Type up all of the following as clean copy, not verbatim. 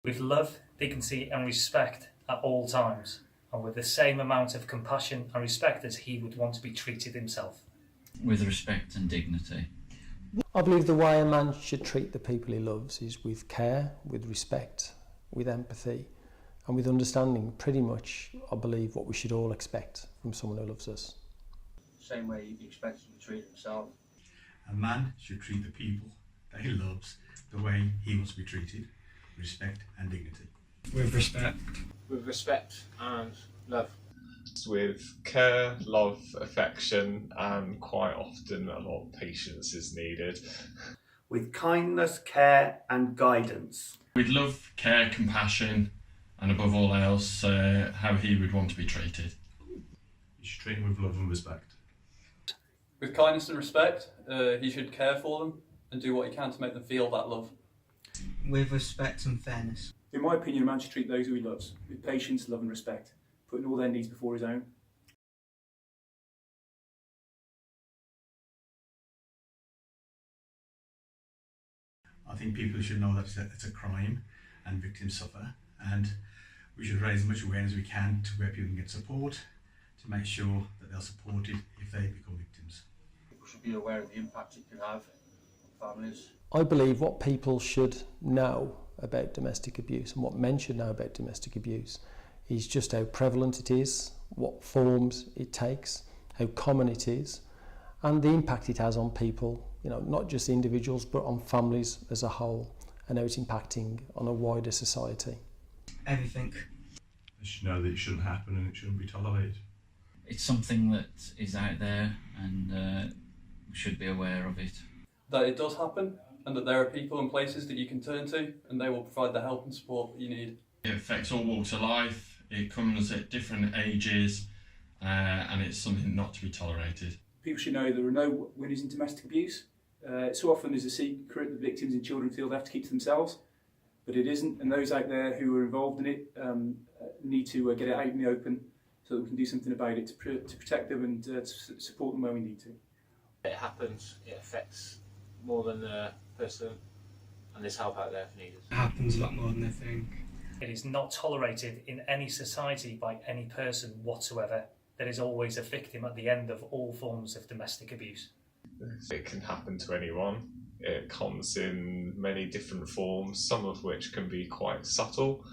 With love, dignity and respect at all times, and with the same amount of compassion and respect as he would want to be treated himself. With respect and dignity. I believe the way a man should treat the people he loves is with care, with respect, with empathy and with understanding. Pretty much, I believe, what we should all expect from someone who loves us. Same way you'd be expected to treat himself. A man should treat the people that he loves the way he wants to be treated, respect and dignity. With respect. With respect and love. With care, love, affection, and quite often a lot of patience is needed. With kindness, care and guidance. With love, care, compassion, and above all else, how he would want to be treated. You should treat him with love and respect. With kindness and respect, he should care for them and do what he can to make them feel that love. With respect and fairness. In my opinion, a man should treat those who he loves with patience, love and respect, putting all their needs before his own. I think people should know that it's a crime and victims suffer, and we should raise as much awareness as we can to where people can get support to make sure that they're supported if they become victims. People should be aware of the impact it can have on families. I believe what people should know about domestic abuse and what men should know about domestic abuse is just how prevalent it is, what forms it takes, how common it is, and the impact it has on people, not just individuals but on families as a whole, and how it's impacting on a wider society. Everything. They should know that it shouldn't happen and it shouldn't be tolerated. It's something that is out there and we should be aware of it. That it does happen and that there are people and places that you can turn to and they will provide the help and support that you need. It affects all walks of life, it comes at different ages, and it's something not to be tolerated. People should know there are no winners in domestic abuse. So often there's a secret that victims and children feel they have to keep to themselves, but it isn't, and those out there who are involved in it need to get it out in the open so that we can do something about it to protect them and to support them where we need to. It happens, it affects more than the person, and there's help out there if needed. It happens a lot more than they think. It is not tolerated in any society by any person whatsoever. There is always a victim at the end of all forms of domestic abuse. It can happen to anyone. It comes in many different forms, some of which can be quite subtle,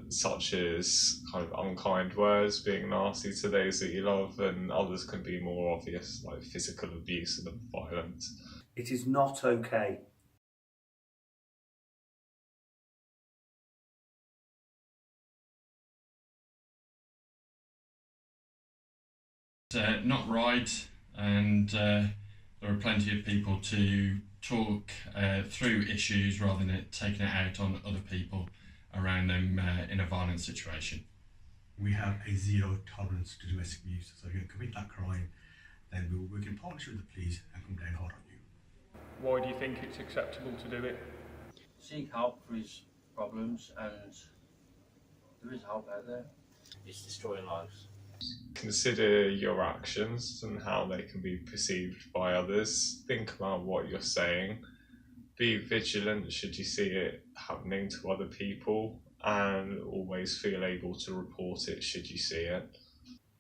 such as kind of unkind words, being nasty to those that you love, and others can be more obvious, like physical abuse and violence. It is not okay. It's not right, and there are plenty of people to talk through issues rather than taking it out on other people around them in a violent situation. We have a zero tolerance to domestic abuse, so if you commit that crime, then we will work in partnership with the police and come down hard on you. Why do you think it's acceptable to do it? Seek help for his problems, and there is help out there. It's destroying lives. Consider your actions and how they can be perceived by others. Think about what you're saying. Be vigilant should you see it happening to other people, and always feel able to report it should you see it.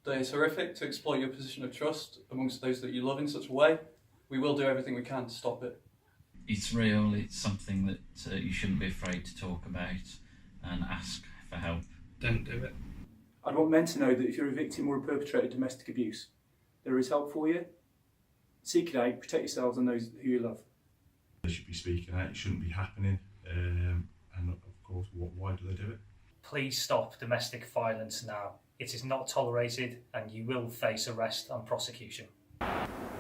That it's horrific to exploit your position of trust amongst those that you love in such a way. We will do everything we can to stop it. It's real, it's something that you shouldn't be afraid to talk about and ask for help. Don't do it. I'd want men to know that if you're a victim or a perpetrator of domestic abuse, there is help for you. Seek it out, protect yourselves and those who you love. They should be speaking out, it shouldn't be happening, and of course, why do they do it? Please stop domestic violence now. It is not tolerated and you will face arrest and prosecution.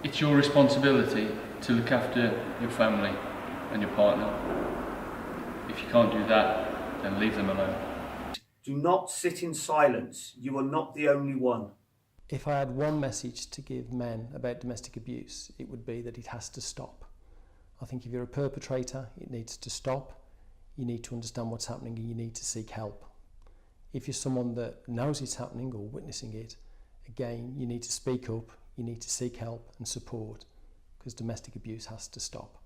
It's your responsibility to look after your family and your partner. If you can't do that, then leave them alone. Do not sit in silence. You are not the only one. If I had one message to give men about domestic abuse, it would be that it has to stop. I think if you're a perpetrator, it needs to stop. You need to understand what's happening and you need to seek help. If you're someone that knows it's happening or witnessing it, again, you need to speak up, you need to seek help and support, because domestic abuse has to stop.